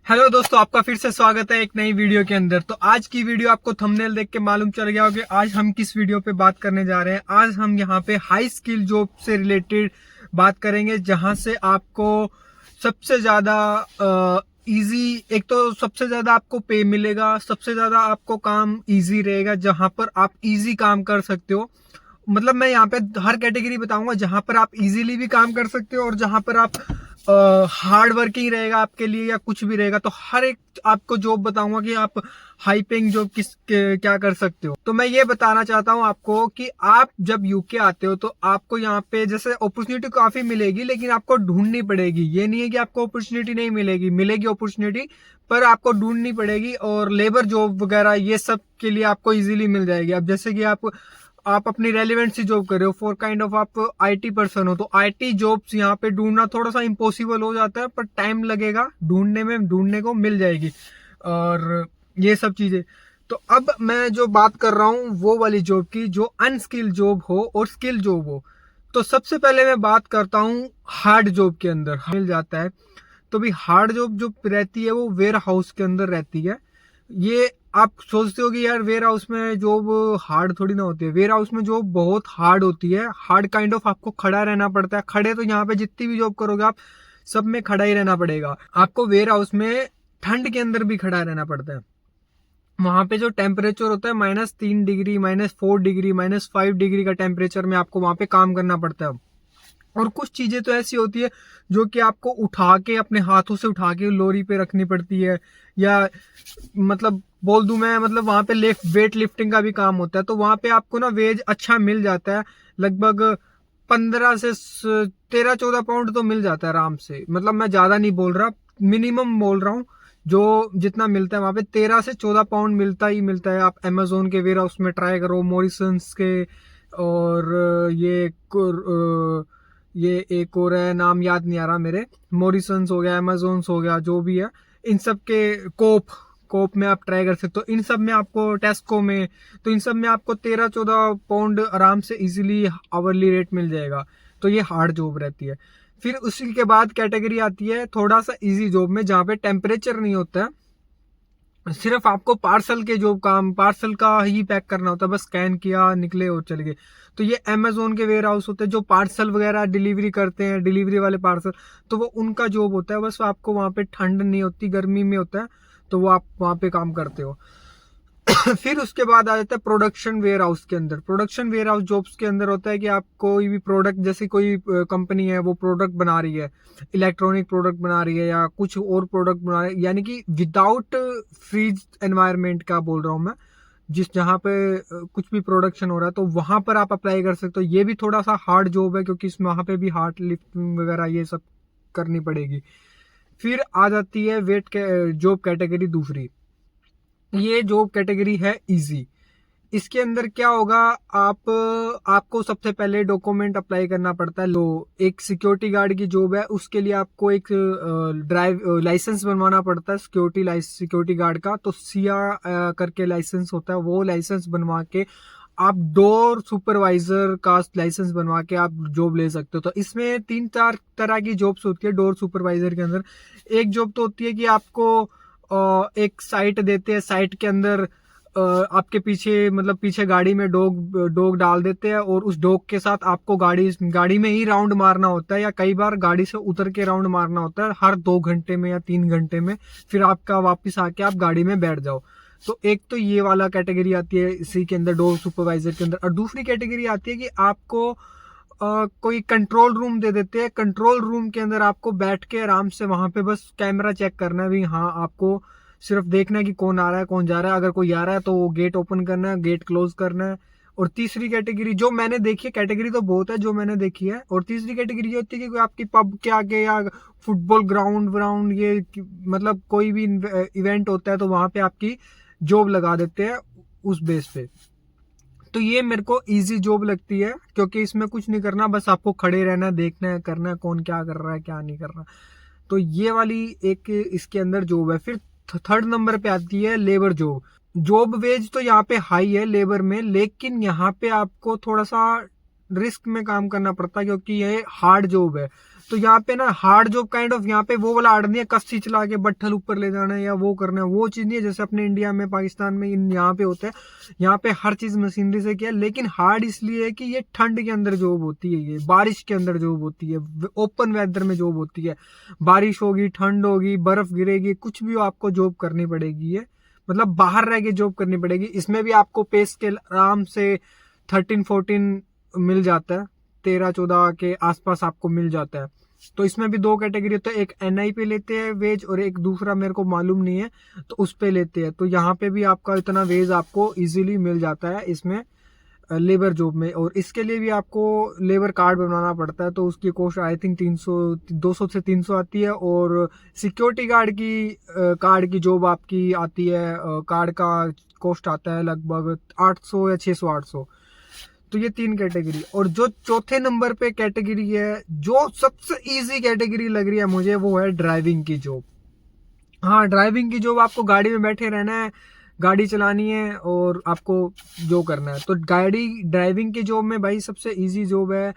Hello दोस्तों, आपका फिर से स्वागत है एक नई वीडियो के अंदर। तो आज की वीडियो आपको थंबनेल देख के मालूम चल गया होगा आज हम किस वीडियो पे बात करने जा रहे हैं। आज हम यहाँ पे हाई स्किल जॉब से रिलेटेड बात करेंगे, जहां से आपको सबसे ज्यादा इजी, एक तो सबसे ज्यादा आपको पे मिलेगा, सबसे ज्यादा आपको काम इजी रहेगा, जहां पर आप इजी काम कर सकते हो। मतलब मैं यहाँ पे हर कैटेगरी बताऊंगा जहां पर आप इजीली भी काम कर सकते हो और जहां पर आप हार्ड वर्किंग रहेगा आपके लिए या कुछ भी रहेगा। तो हर एक आपको जॉब बताऊंगा कि आप हाई पेइंग जॉब क्या कर सकते हो। तो मैं ये बताना चाहता हूँ आपको कि आप जब यूके आते हो तो आपको यहाँ पे जैसे अपॉर्चुनिटी काफी मिलेगी, लेकिन आपको ढूंढनी पड़ेगी। ये नहीं है कि आपको अपॉर्चुनिटी नहीं मिलेगी, मिलेगी अपॉर्चुनिटी, पर आपको ढूंढनी पड़ेगी। और लेबर जॉब वगैरह ये सब के लिए आपको इजीली मिल जाएगी। अब जैसे कि आप अपनी रेलिवेंट सी जॉब कर रहे हो, फॉर काइंड ऑफ आप आईटी पर्सन हो, तो आईटी जॉब्स यहाँ पे ढूंढना थोड़ा सा इम्पॉसिबल हो जाता है, पर टाइम लगेगा ढूंढने में, ढूंढने को मिल जाएगी और ये सब चीजें। तो अब मैं जो बात कर रहा हूँ वो वाली जॉब की, जो अनस्किल जॉब हो और स्किल जॉब हो। तो सबसे पहले मैं बात करता हूँ हार्ड जॉब के अंदर मिल जाता है। तो भी हार्ड जॉब जो रहती है वो वेयर हाउस के अंदर रहती है। ये आप सोचते हो कि यार वेयर हाउस में जॉब हार्ड थोड़ी ना होती है। वेयर हाउस में जॉब बहुत हार्ड होती है। हार्ड काइंड ऑफ आपको खड़ा रहना पड़ता है। खड़े तो यहाँ पे जितनी भी जॉब करोगे आप, सब में खड़ा ही रहना पड़ेगा आपको। वेयर हाउस में ठंड के अंदर भी खड़ा रहना पड़ता है। वहां पे जो टेम्परेचर होता है -3 डिग्री, -4 डिग्री, -5 डिग्री का टेम्परेचर में आपको वहां पे काम करना पड़ता है। और कुछ चीजें तो ऐसी होती है जो कि आपको उठा के, अपने हाथों से उठा के लोरी पे रखनी पड़ती है, या मतलब बोल दूं मैं, मतलब वहां पे वेट लिफ्टिंग का भी काम होता है। तो वहां पे आपको ना वेज अच्छा मिल जाता है, लगभग 15 से 13-14 पाउंड तो मिल जाता है आराम से। मतलब मैं ज्यादा नहीं बोल रहा, मिनिमम बोल रहा हूँ। जो जितना मिलता है वहां पे 13 से 14 पाउंड मिलता ही मिलता है। आप अमेजोन के वेयर हाउस में ट्राई करो, मॉरिसन्स के, और ये एक और है, नाम याद नहीं आ रहा मेरे, मॉरिसन्स हो गया, अमेजोन्स हो गया, जो भी है, इन सब के कोप कोप में आप ट्राई कर सकते हो। इन सब में आपको, टेस्को में, तो इन सब में आपको 13-14 पाउंड आराम से इजीली आवरली रेट मिल जाएगा। तो ये हार्ड जॉब रहती है। फिर उसी के बाद कैटेगरी आती है थोड़ा सा इजी जॉब में, जहाँ पे टेम्परेचर नहीं होता है, सिर्फ आपको पार्सल के जो काम, पार्सल का ही पैक करना होता है, बस स्कैन किया, निकले और चले गए। तो ये अमेजोन के वेयर हाउस होते हैं जो पार्सल वगैरह डिलीवरी करते हैं, डिलीवरी वाले पार्सल, तो वो उनका जॉब होता है। बस आपको वहां पे ठंड नहीं होती, गर्मी में होता है, तो वो आप वहां पे काम करते हो। फिर उसके बाद आ जाता है प्रोडक्शन वेयर हाउस के अंदर। प्रोडक्शन वेयर हाउस जॉब्स के अंदर होता है कि आप कोई भी प्रोडक्ट, जैसे कोई कंपनी है वो प्रोडक्ट बना रही है, इलेक्ट्रॉनिक प्रोडक्ट बना रही है या कुछ और प्रोडक्ट बना रही है, यानी कि विदाउट फ्रीज एनवायरनमेंट का बोल रहा हूं मैं, जिस जहां पे कुछ भी प्रोडक्शन हो रहा है, तो वहां पर आप अप्लाई कर सकते हो। ये भी थोड़ा सा हार्ड जॉब है, क्योंकि इसमें वहां पे भी हार्ड लिफ्टिंग वगैरह ये सब करनी पड़ेगी। फिर आ जाती है वेट के जॉब कैटेगरी दूसरी। ये जॉब कैटेगरी है इजी। इसके अंदर क्या होगा, आपको सबसे पहले डॉक्यूमेंट अप्लाई करना पड़ता है। लो, एक सिक्योरिटी गार्ड की जॉब है, उसके लिए आपको एक ड्राइव लाइसेंस बनवाना पड़ता है, सिक्योरिटी गार्ड का। तो सिया करके लाइसेंस होता है, वो लाइसेंस बनवा के आप डोर सुपरवाइजर का लाइसेंस बनवा के आप जॉब ले सकते हो। तो इसमें 3-4 तरह की जॉब्स होती है डोर सुपरवाइजर के अंदर। एक जॉब तो होती है कि आपको एक साइट देते हैं, साइट के अंदर आपके पीछे, मतलब पीछे गाड़ी में डॉग डाल देते हैं, और उस डॉग के साथ आपको गाड़ी में ही राउंड मारना होता है, या कई बार गाड़ी से उतर के राउंड मारना होता है, हर 2 घंटे में या 3 घंटे में। फिर आपका वापस आके आप गाड़ी में बैठ जाओ। तो एक तो ये वाला कैटेगरी आती है इसी के अंदर, डोर सुपरवाइजर के अंदर। और दूसरी कैटेगरी आती है कि आपको कोई कंट्रोल रूम दे देते हैं। कंट्रोल रूम के अंदर आपको बैठ के आराम से वहां पे बस कैमरा चेक करना है भी, हाँ, आपको सिर्फ देखना है कि कौन आ रहा है, कौन जा रहा है। अगर कोई आ रहा है तो वो गेट ओपन करना है, गेट क्लोज करना है। और तीसरी कैटेगरी जो मैंने देखी है, कैटेगरी तो बहुत है जो मैंने देखी है, और तीसरी कैटेगरी ये होती है कि कोई आपकी पब के आगे या फुटबॉल ग्राउंड व्राउंड, ये मतलब कोई भी इवेंट होता है तो वहां पे आपकी जॉब लगा देते हैं उस बेस पे। तो ये मेरे को इजी जॉब लगती है, क्योंकि इसमें कुछ नहीं करना, बस आपको खड़े रहना है, देखना है, करना है, कौन क्या कर रहा है, क्या नहीं कर रहा। तो ये वाली एक इसके अंदर जॉब है। फिर थर्ड नंबर पे आती है लेबर जॉब। जॉब वेज तो यहाँ पे हाई है लेबर में, लेकिन यहाँ पे आपको थोड़ा सा रिस्क में काम करना पड़ता है, क्योंकि ये हार्ड जॉब है। तो यहाँ पे ना हार्ड जॉब काइंड ऑफ, यहाँ पे वो वाला हार्ड नहीं है कस्सी चला के बट्ठल ऊपर ले जाना है या वो करना है, वो चीज नहीं है जैसे अपने इंडिया में पाकिस्तान में यहाँ पे होता है। यहाँ पे हर चीज मशीनरी से किया, लेकिन हार्ड इसलिए है कि ये ठंड के अंदर जॉब होती है, ये बारिश के अंदर जॉब होती है, ओपन वेदर में जॉब होती है। बारिश होगी, ठंड होगी, बर्फ गिरेगी, कुछ भी हो आपको जॉब करनी पड़ेगी, ये मतलब बाहर रह के जॉब करनी पड़ेगी। इसमें भी आपको पे स्केल आराम से 13-14 मिल जाता है, 13-14 के आसपास आपको मिल जाता है। तो इसमें भी दो कैटेगरी होता है, एक एनआई पे लेते हैं वेज और एक दूसरा मेरे को मालूम नहीं है तो उस पे लेते हैं। तो यहाँ पे भी आपका इतना वेज आपको इजीली मिल जाता है इसमें लेबर जॉब में। और इसके लिए भी आपको लेबर कार्ड बनवाना पड़ता है, तो उसकी कॉस्ट आई थिंक 200 से 300 आती है। और सिक्योरिटी कार्ड की जॉब आपकी आती है, कार्ड का कॉस्ट आता है लगभग 800 या 600-800। तो ये 3 कैटेगरी। और जो चौथे नंबर पे कैटेगरी है, जो सबसे इजी कैटेगरी लग रही है मुझे, वो है ड्राइविंग की जॉब। हाँ, ड्राइविंग की जॉब, आपको गाड़ी में बैठे रहना है, गाड़ी चलानी है और आपको जो करना है। तो ड्राइविंग की जॉब में भाई सबसे इजी जॉब है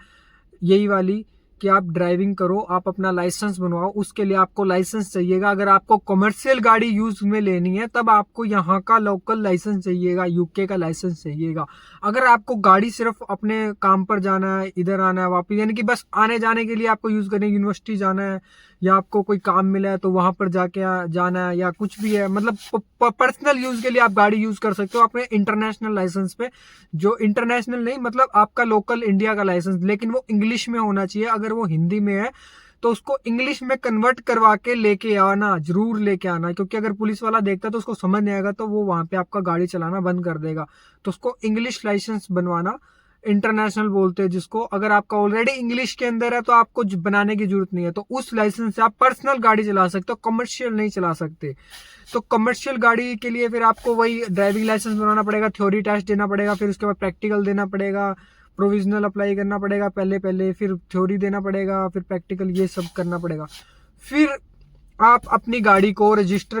यही वाली कि आप ड्राइविंग करो, आप अपना लाइसेंस बनवाओ। उसके लिए आपको लाइसेंस चाहिएगा। अगर आपको कमर्शियल गाड़ी यूज में लेनी है तब आपको यहाँ का लोकल लाइसेंस चाहिएगा, यूके का लाइसेंस चाहिएगा। अगर आपको गाड़ी सिर्फ अपने काम पर जाना है, इधर आना है वापस, यानी कि बस आने जाने के लिए आपको यूज करने, यूनिवर्सिटी जाना है या आपको कोई काम मिला है तो वहां पर जाके जाना है या कुछ भी है, मतलब पर्सनल यूज के लिए आप गाड़ी यूज कर सकते हो अपने इंटरनेशनल लाइसेंस पे। जो इंटरनेशनल नहीं, मतलब आपका लोकल इंडिया का लाइसेंस, लेकिन वो इंग्लिश में होना चाहिए। अगर वो हिंदी में है तो उसको इंग्लिश में कन्वर्ट करवा के लेके आना, जरूर लेके आना, क्योंकि अगर पुलिस वाला देखता है तो उसको समझ नहीं आएगा, तो वो वहां पे आपका गाड़ी चलाना बंद कर देगा। तो उसको इंग्लिश लाइसेंस बनवाना, इंटरनेशनल बोलते हैं जिसको। अगर आपका ऑलरेडी इंग्लिश के अंदर है तो आपको बनाने की जरूरत नहीं है, तो उस लाइसेंस से आप पर्सनल गाड़ी चला सकते हो, कमर्शियल नहीं चला सकते। तो कमर्शियल गाड़ी के लिए फिर आपको वही ड्राइविंग लाइसेंस बनाना पड़ेगा, थ्योरी टेस्ट देना पड़ेगा, फिर उसके बाद प्रैक्टिकल देना पड़ेगा, प्रोविजनल अप्लाई करना पड़ेगा पहले, फिर थ्योरी देना पड़ेगा, फिर प्रैक्टिकल, ये सब करना पड़ेगा। फिर आप अपनी गाड़ी को रजिस्टर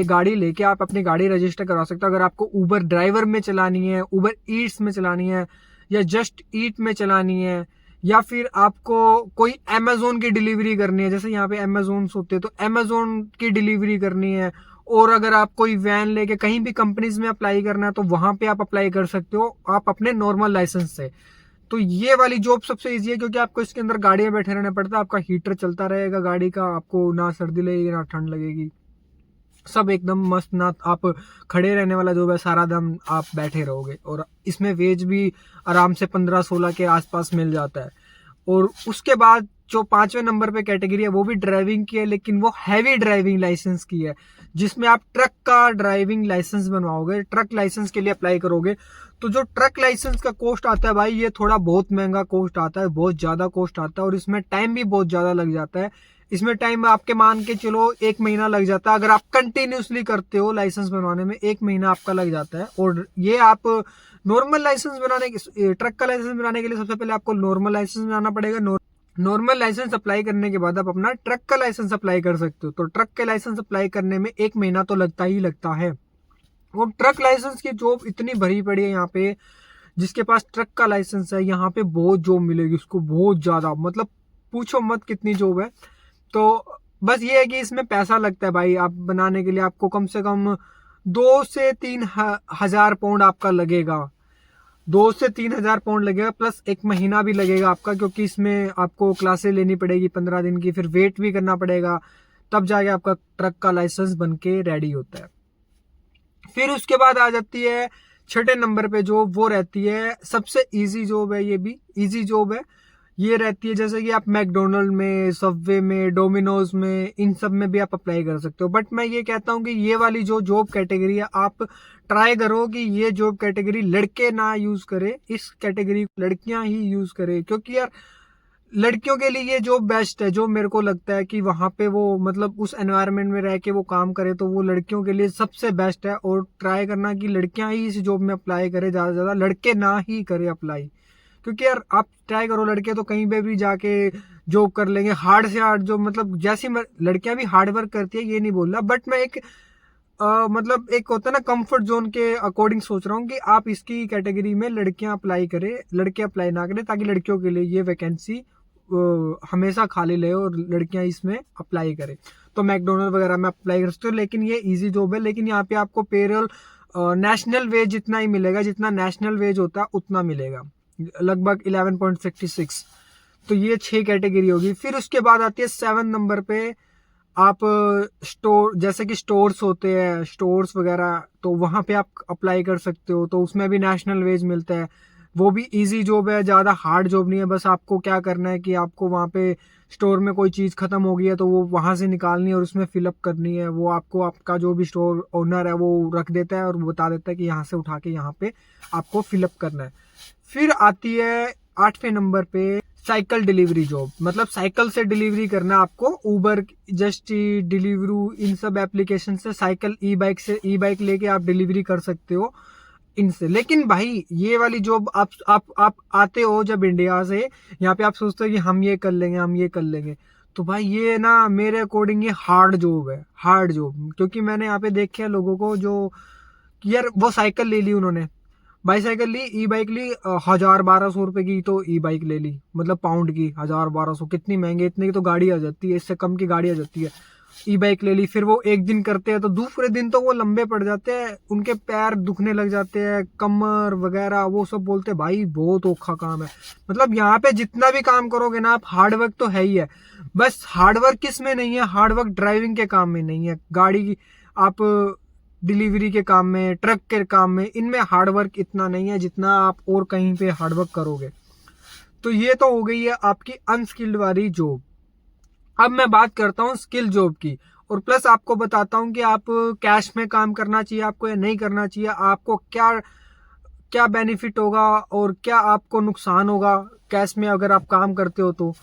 गाड़ी लेके आप अपनी गाड़ी रजिस्टर करवा सकते हो। अगर आपको उबर ड्राइवर में चलानी है, उबर ईट्स में चलानी है, या जस्ट ईट में चलानी है, या फिर आपको कोई अमेजोन की डिलीवरी करनी है, जैसे यहाँ पे अमेजोन होते हैं तो अमेजोन की डिलीवरी करनी है। और अगर आप कोई वैन लेके कहीं भी कंपनीज में अप्लाई करना है तो वहां पे आप अप्लाई कर सकते हो, आप अपने नॉर्मल लाइसेंस से। तो ये वाली जॉब सबसे इजी है, क्योंकि आपको इसके अंदर गाड़ी में बैठे रहना पड़ता है, आपका हीटर चलता रहेगा गाड़ी का, आपको ना सर्दी लगेगी ना ठंड लगेगी, सब एकदम मस्त। ना आप खड़े रहने वाला जॉब है, सारा दम आप बैठे रहोगे। और इसमें वेज भी आराम से 15-16 के आसपास मिल जाता है। और उसके बाद जो 5वें नंबर पे कैटेगरी है वो भी ड्राइविंग की है, लेकिन वो हैवी ड्राइविंग लाइसेंस की है, जिसमें आप ट्रक का ड्राइविंग लाइसेंस बनवाओगे, ट्रक लाइसेंस के लिए अप्लाई करोगे। तो जो ट्रक लाइसेंस का कॉस्ट आता है भाई, ये थोड़ा बहुत महंगा कॉस्ट आता है, बहुत ज्यादा कॉस्ट आता है, और इसमें टाइम भी बहुत ज्यादा लग जाता है। इसमें टाइम आपके मान के चलो 1 महीना लग जाता है। अगर आप कंटिन्यूसली करते हो लाइसेंस बनवाने में 1 महीना आपका लग जाता है। और ये आप नॉर्मल लाइसेंस ट्रक का लाइसेंस बनाने के लिए सबसे पहले आपको नॉर्मल लाइसेंस बनाना पड़ेगा। नॉर्मल लाइसेंस अप्लाई करने के बाद आप अपना ट्रक का लाइसेंस अप्लाई कर सकते हो। तो ट्रक के लाइसेंस अप्लाई करने में 1 महीना तो लगता ही लगता है। और ट्रक लाइसेंस की जॉब इतनी भरी पड़ी है यहाँ पे, जिसके पास ट्रक का लाइसेंस है यहाँ पे बहुत जॉब मिलेगी उसको, बहुत ज्यादा, मतलब पूछो मत कितनी जॉब है। तो बस ये है कि इसमें पैसा लगता है भाई, आप बनाने के लिए आपको कम से कम 2 से 3 हजार पाउंड आपका लगेगा, 2 से 3 हजार पाउंड लगेगा, प्लस 1 महीना भी लगेगा आपका, क्योंकि इसमें आपको क्लासेस लेनी पड़ेगी 15 दिन की, फिर वेट भी करना पड़ेगा, तब जाके आपका ट्रक का लाइसेंस बनके रेडी होता है। फिर उसके बाद आ जाती है 6ठे नंबर पे जॉब, वो रहती है सबसे इजी जॉब है, ये भी इजी जॉब है। ये रहती है जैसे कि आप मैकडोनल्ड में, सबवे में, डोमिनोज में, इन सब में भी आप अप्लाई कर सकते हो। बट मैं ये कहता हूँ कि ये वाली जो जॉब कैटेगरी है, आप ट्राई करो कि ये जॉब कैटेगरी लड़के ना यूज करे, इस कैटेगरी लड़कियां ही यूज करे, क्योंकि यार लड़कियों के लिए ये जॉब बेस्ट है। जो मेरे को लगता है कि वहां पे वो मतलब उस एनवायरनमेंट में रह के वो काम करे, तो वो लड़कियों के लिए सबसे बेस्ट है। और ट्राई करना कि लड़कियां ही इस जॉब में अप्लाई करे, ज्यादा से ज्यादा लड़के ना ही करे अप्लाई, क्योंकि यार आप ट्राई करो, लड़के तो कहीं पे भी जाके जॉब कर लेंगे, हार्ड से हार्ड जो, मतलब जैसी लड़कियां भी हार्ड वर्क करती है ये नहीं बोल रहा, बट मैं एक मतलब एक होता है ना कंफर्ट जोन के अकॉर्डिंग सोच रहा हूँ कि आप इसकी कैटेगरी में लड़कियां अप्लाई करें, लड़के अप्लाई ना करें, ताकि लड़कियों के लिए ये वैकेंसी हमेशा खाली रहे और लड़कियां इसमें अप्लाई करें। तो मैकडोनल्ड वगैरह में अप्लाई कर सकते हो, लेकिन ये इजी जॉब है। लेकिन यहाँ पे आपको पेरोल नेशनल वेज जितना ही मिलेगा, जितना नेशनल वेज होता है उतना मिलेगा, लगभग 11.66। तो ये 6 कैटेगरी होगी। फिर उसके बाद आती है 7 नंबर पे, आप स्टोर, जैसे कि स्टोर्स होते हैं, स्टोर्स वगैरह, तो वहां पे आप अप्लाई कर सकते हो। तो उसमें भी नेशनल वेज मिलता है। वो भी इजी जॉब है, ज़्यादा हार्ड जॉब नहीं है। बस आपको क्या करना है कि आपको वहाँ पे स्टोर में कोई चीज़ खत्म हो गई है तो वो वहाँ से निकालनी है और उसमें फिलअप करनी है। वो आपको आपका जो भी स्टोर ओनर है वो रख देता है और बता देता है कि यहाँ से उठा के यहाँ पे आपको फिलअप करना है। फिर आती है 8वें नंबर पे साइकिल डिलीवरी जॉब, मतलब साइकिल से डिलीवरी करना आपको। उबर, जस्ट डिलीवरू, इन सब एप्लीकेशन से साइकिल, ई बाइक लेके आप डिलीवरी कर सकते हो इनसे। लेकिन भाई ये वाली जॉब आप आते हो जब इंडिया से, यहाँ पे आप सोचते हो कि हम ये कर लेंगे, हम ये कर लेंगे। तो भाई ये ना मेरे अकॉर्डिंग ये हार्ड जॉब है, हार्ड जॉब। क्योंकि मैंने यहाँ पे देखे हैं लोगों को जो यार वो साइकिल ले ली उन्होंने, बाईसाइकिल ली, ई बाइक ली, 1000-1200 रुपए की तो ई बाइक ले ली, मतलब पाउंड की 1000-1200, कितनी महंगी, इतने की तो गाड़ी आ जाती है, इससे कम की गाड़ी आ जाती है। ई बाइक ले ली, फिर वो एक दिन करते हैं तो दूसरे दिन तो वो लंबे पड़ जाते हैं, उनके पैर दुखने लग जाते हैं, कमर वगैरह, वो सब बोलते हैं भाई बहुत औखा काम है। मतलब यहाँ पे जितना भी काम करोगे ना आप, हार्डवर्क तो है ही है। बस हार्डवर्क किस में नहीं है, हार्डवर्क ड्राइविंग के काम में नहीं है, गाड़ी की आप डिलीवरी के काम में, ट्रक के काम में, इनमें हार्डवर्क इतना नहीं है जितना आप और कहीं पे हार्डवर्क करोगे। तो ये तो हो गई है आपकी अनस्किल्ड वाली जॉब। अब मैं बात करता हूँ स्किल जॉब की, और प्लस आपको बताता हूँ कि आप कैश में काम करना चाहिए आपको या नहीं करना चाहिए, आपको क्या क्या बेनिफिट होगा और क्या आपको नुकसान होगा कैश में अगर आप काम करते हो तो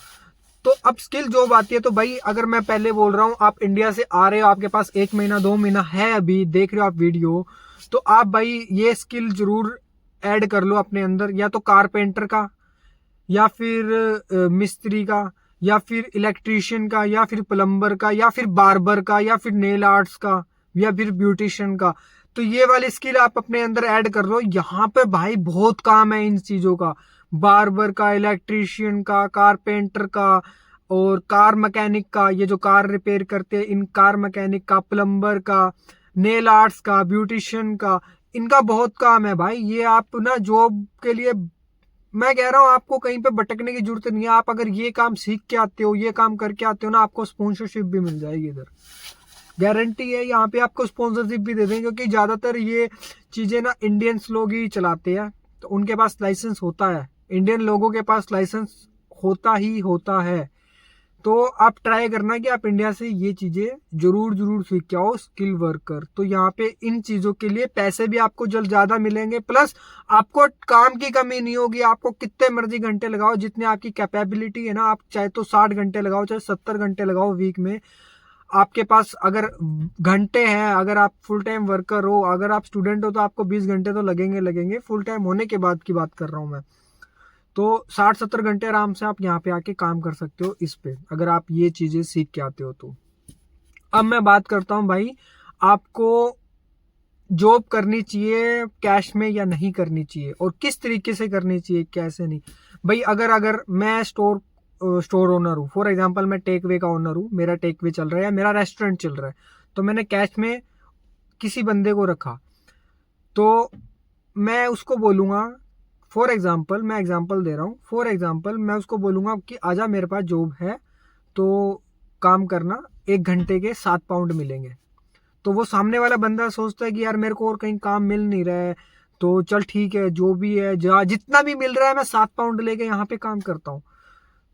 अब स्किल जॉब आती है। तो भाई अगर मैं पहले बोल रहा हूँ, आप इंडिया से आ रहे हो, आपके पास 1 महीना 2 महीना है, अभी देख रहे हो आप वीडियो, तो आप भाई ये स्किल जरूर ऐड कर लो अपने अंदर, या तो कारपेंटर का, या फिर मिस्त्री का, या फिर इलेक्ट्रीशियन का, या फिर प्लम्बर का, या फिर बार्बर का, या फिर नेल आर्ट्स का, या फिर ब्यूटिशियन का। तो ये वाली स्किल आप अपने अंदर ऐड कर लो। यहाँ पे भाई बहुत काम है इन चीजों का, बार्बर का, इलेक्ट्रीशियन का, कारपेंटर का, और कार मैकेनिक का, ये जो कार रिपेयर करते हैं इन कार मैकेनिक का, प्लम्बर का, नेल आर्ट्स का, ब्यूटिशियन का, इनका बहुत काम है भाई। ये आप ना जॉब के लिए, मैं कह रहा हूँ आपको कहीं पे भटकने की जरूरत नहीं है। आप अगर ये काम सीख के आते हो, ये काम करके आते हो ना, आपको स्पॉन्सरशिप भी मिल जाएगी इधर, गारंटी है। यहाँ पे आपको स्पॉन्सरशिप भी दे देंगे, क्योंकि ज्यादातर ये चीजें ना इंडियंस लोग ही चलाते हैं, तो उनके पास लाइसेंस होता है, इंडियन लोगों के पास लाइसेंस होता ही होता है। तो आप ट्राई करना कि आप इंडिया से ये चीजें जरूर सीख के आओ, स्किल वर्कर। तो यहाँ पे इन चीजों के लिए पैसे भी आपको जल्द ज्यादा मिलेंगे, प्लस आपको काम की कमी नहीं होगी। आपको कितने मर्जी घंटे लगाओ, जितने आपकी कैपेबिलिटी है ना, आप चाहे तो 60 घंटे लगाओ, चाहे 70 घंटे लगाओ वीक में, आपके पास अगर घंटे हैं, अगर आप फुल टाइम वर्कर हो, अगर आप स्टूडेंट हो तो आपको 20 घंटे तो लगेंगे, फुल टाइम होने के बाद की बात कर रहा हूँ मैं। तो 60-70 घंटे आराम से आप यहाँ पे आके काम कर सकते हो इस पे, अगर आप ये चीजें सीख के आते हो तो। अब मैं बात करता हूँ भाई, आपको जॉब करनी चाहिए कैश में या नहीं करनी चाहिए, और किस तरीके से करनी चाहिए, कैसे नहीं। भाई अगर मैं स्टोर ओनर हूँ, फॉर एग्जांपल मैं टेक वे का ओनर हूँ, मेरा टेक वे चल रहा है या मेरा रेस्टोरेंट चल रहा है, तो मैंने कैश में किसी बंदे को रखा, तो मैं उसको बोलूंगा, फॉर एग्जाम्पल मैं एग्जाम्पल दे रहा हूँ, फॉर एग्जाम्पल मैं उसको बोलूंगा कि आजा मेरे पास जॉब है, तो काम करना, 1 घंटे के 7 पाउंड मिलेंगे। तो वो सामने वाला बंदा सोचता है कि यार मेरे को और कहीं काम मिल नहीं रहा है, तो चल ठीक है जो भी है, जितना भी मिल रहा है मैं 7 पाउंड लेके यहाँ पे काम करता हूँ।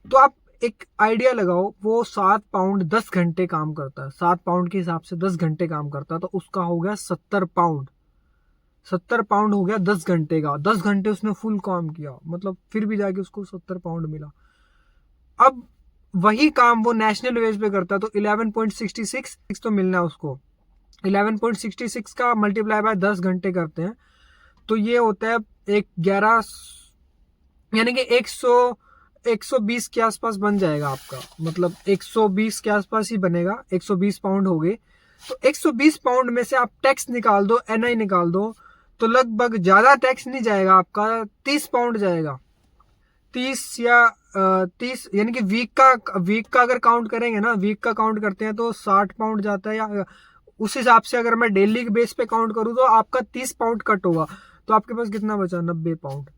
तो आप एक आइडिया लगाओ, वो 7 पाउंड 10 घंटे काम करता है, 7 पाउंड के हिसाब से 10 घंटे काम करता है, तो उसका हो गया 70 पाउंड। 70 पाउंड हो गया 10 घंटे का, 10 घंटे उसने फुल काम किया, मतलब फिर भी जाके उसको 70 पाउंड मिला। अब वही काम वो नेशनल वेज पे करता, तो 11.66 तो मिलना है उसको। 11.66 का मल्टीप्लाई बाय 10 घंटे करते हैं, तो ये होता है 11, यानी कि 120 के आसपास बन जाएगा आपका, मतलब 120 के आसपास ही बनेगा, 120 पाउंड हो गए। तो 120 पाउंड में से आप टैक्स निकाल दो, एनआई निकाल दो, तो लगभग ज्यादा टैक्स नहीं जाएगा आपका, 30 पाउंड जाएगा, 30 या 30 यानी कि वीक का अगर काउंट करेंगे ना, वीक का काउंट करते हैं तो 60 पाउंड जाता है, या उस हिसाब से अगर मैं डेली के बेस पे काउंट करूँ तो आपका 30 पाउंड कट होगा। तो आपके पास कितना बचा? 90 पाउंड।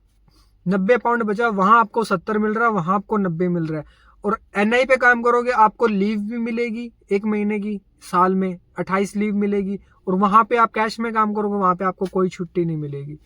90 पाउंड बचा, वहां आपको 70 मिल रहा है, वहां आपको 90 मिल रहा है। और एनआई पे काम करोगे आपको लीव भी मिलेगी 1 महीने की, साल में 28 लीव मिलेगी। और वहां पे आप कैश में काम करोगे, वहां पे आपको कोई छुट्टी नहीं मिलेगी।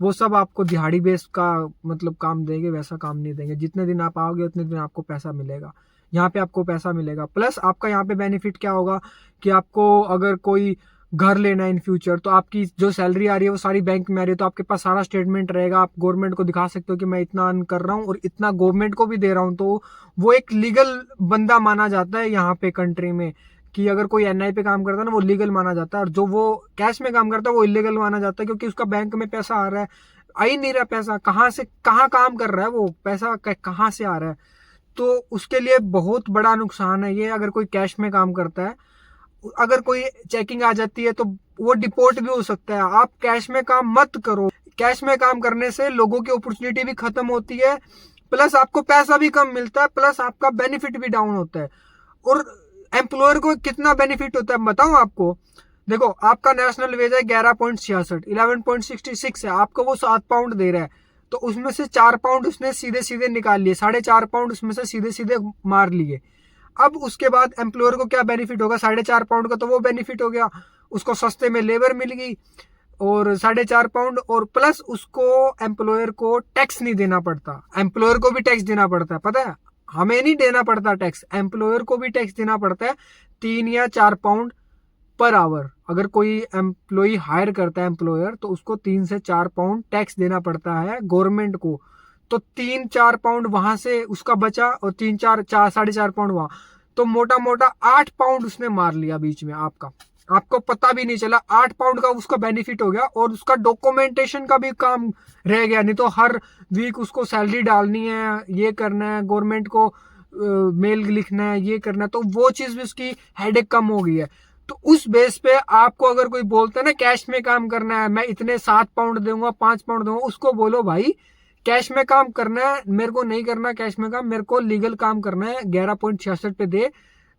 वो सब आपको दिहाड़ी बेस का मतलब काम देंगे, वैसा काम नहीं देंगे। जितने दिन आप आओगे उतने दिन आपको पैसा मिलेगा, यहाँ पे आपको पैसा मिलेगा। प्लस आपका यहाँ पे बेनिफिट क्या होगा कि आपको अगर कोई घर लेना है इन फ्यूचर, तो आपकी जो सैलरी आ रही है वो सारी बैंक में आ रही है, तो आपके पास सारा स्टेटमेंट रहेगा। आप गवर्नमेंट को दिखा सकते हो कि मैं इतना अर्न कर रहा हूँ और इतना गवर्नमेंट को भी दे रहा हूँ। तो वो एक लीगल बंदा माना जाता है यहाँ पे कंट्री में, कि अगर कोई एनआई पे काम करता है ना, वो लीगल माना जाता है। और जो वो कैश में काम करता है वो इलीगल माना जाता है, क्योंकि उसका बैंक में पैसा आ रहा है, आ ही नहीं रहा पैसा, कहाँ से कहाँ काम कर रहा है वो पैसा, कहाँ से आ रहा है। तो उसके लिए बहुत बड़ा नुकसान है ये, अगर कोई कैश में काम करता है। अगर कोई चेकिंग आ जाती है तो वो डिपोर्ट भी हो सकता है। आप कैश में काम मत करो। कैश में काम करने से लोगों की अपॉर्चुनिटी भी खत्म होती है, प्लस आपको पैसा भी कम मिलता है, प्लस आपका बेनिफिट भी डाउन होता है। और एम्प्लॉयर को कितना बेनिफिट होता है बताऊं आपको। देखो, आपका नेशनल वेज है 11.66, 11.66 है, आपको वो 7 पाउंड दे रहा है, तो उसमें से 4 पाउंड उसने सीधे सीधे निकाल लिए, 4.5 पाउंड उसमें से सीधे सीधे मार लिए। अब उसके बाद एम्प्लॉयर को क्या बेनिफिट होगा? 4.5 पाउंड का तो वो बेनिफिट हो गया, उसको सस्ते में लेबर मिल गई, और 4.5 पाउंड, और प्लस उसको एम्प्लॉयर को टैक्स नहीं देना पड़ता। एम्प्लॉयर को भी टैक्स देना पड़ता है, पता है, हमें नहीं देना पड़ता टैक्स, एम्प्लॉयर को भी टैक्स देना पड़ता है 3 या 4 पाउंड पर आवर। अगर कोई एम्प्लॉय हायर करता है एम्प्लॉयर, तो उसको 3 से 4 पाउंड टैक्स देना पड़ता है गवर्नमेंट को। तो 3-4 पाउंड वहां से उसका बचा, और 3-4 पाउंड वहां, तो मोटा मोटा 8 पाउंड उसने मार लिया बीच में आपका, आपको पता भी नहीं चला। 8 पाउंड का उसका बेनिफिट हो गया, और उसका डॉक्यूमेंटेशन का भी काम रह गया। नहीं तो हर वीक उसको सैलरी डालनी है, ये करना है, गवर्नमेंट को मेल लिखना है, ये करना है, तो वो चीज भी उसकी हेडेक कम हो गई है। तो उस बेस पे आपको अगर कोई बोलता है ना कैश में काम करना है, मैं इतने 7 पाउंड दूंगा, 5 पाउंड दूंगा, उसको बोलो भाई कैश में काम करना है, मेरे को नहीं करना कैश में काम, मेरे को लीगल काम करना है, 11.66 पे दे,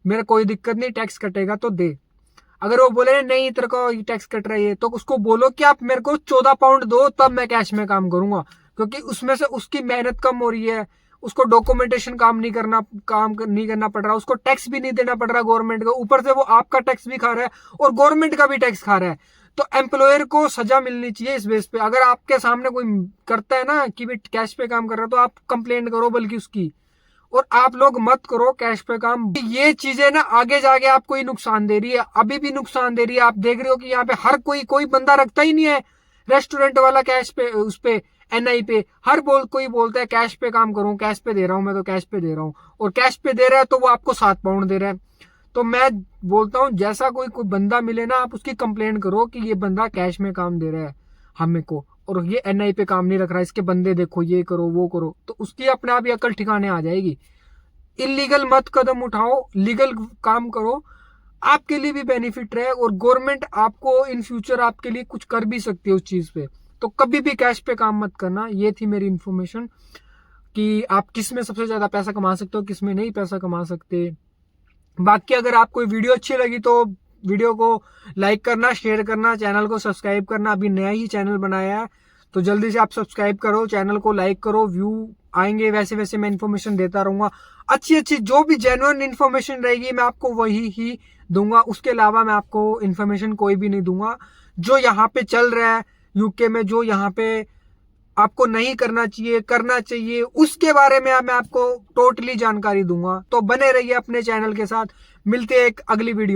मेरा कोई दिक्कत नहीं, टैक्स कटेगा तो दे। अगर वो बोले नहीं तेरे को टैक्स कट रहा है, तो उसको बोलो कि आप मेरे को 14 पाउंड दो, तब मैं कैश में काम करूंगा, क्योंकि उसमें से उसकी मेहनत कम हो रही है, उसको डॉक्यूमेंटेशन काम नहीं करना पड़ रहा, उसको टैक्स भी नहीं देना पड़ रहा गवर्नमेंट को, ऊपर से वो आपका टैक्स भी खा रहा है और गवर्नमेंट का भी टैक्स खा रहा है। तो एम्प्लॉयर को सजा मिलनी चाहिए इस बेस पे। अगर आपके सामने कोई करता है ना कि भाई कैश पे काम कर रहा है, तो आप कंप्लेंट करो बल्कि उसकी, और आप लोग मत करो कैश पे काम। ये चीजें ना आगे जाके आपको ही नुकसान दे रही है, अभी भी नुकसान दे रही है। आप देख रहे हो कि यहाँ पे हर कोई बंदा रखता ही नहीं है रेस्टोरेंट वाला कैश पे, उस पे एनआई पे कोई बोलता है कैश पे काम करूं, कैश पे दे रहा हूं, मैं तो कैश पे दे रहा हूं, और कैश पे दे रहा है तो वो आपको 7 पाउंड दे रहा है। तो मैं बोलता हूं जैसा कोई बंदा मिले ना, आप उसकी कंप्लेंट करो कि ये बंदा कैश में काम दे रहा है हमें को, और ये एनआई पे काम नहीं रख रहा, इसके बंदे देखो, ये करो वो करो, तो उसकी अपने आप ही अकल ठिकाने आ जाएगी। इलीगल मत कदम उठाओ, लीगल काम करो, आपके लिए भी बेनिफिट रहे, और गवर्नमेंट आपको इन फ्यूचर आपके लिए कुछ कर भी सकती है उस चीज पे। तो कभी भी कैश पे काम मत करना। ये थी मेरी इन्फॉर्मेशन कि आप किस में सबसे ज्यादा पैसा कमा सकते हो, किस में नहीं पैसा कमा सकते। बाकी अगर आपको वीडियो अच्छी लगी तो वीडियो को लाइक करना, शेयर करना, चैनल को सब्सक्राइब करना। अभी नया ही चैनल बनाया है, तो जल्दी से आप सब्सक्राइब करो, चैनल को लाइक करो। व्यू आएंगे वैसे वैसे मैं इन्फॉर्मेशन देता रहूंगा, अच्छी जो भी जेन्युइन इन्फॉर्मेशन रहेगी मैं आपको वही ही दूंगा। उसके अलावा मैं आपको इन्फॉर्मेशन कोई भी नहीं दूंगा। जो यहाँ पे चल रहा है यूके में, जो यहाँ पे आपको नहीं करना चाहिए, करना चाहिए, उसके बारे में मैं आपको टोटली जानकारी दूंगा। तो बने रहिए अपने चैनल के साथ। मिलते हैं एक अगली वीडियो में।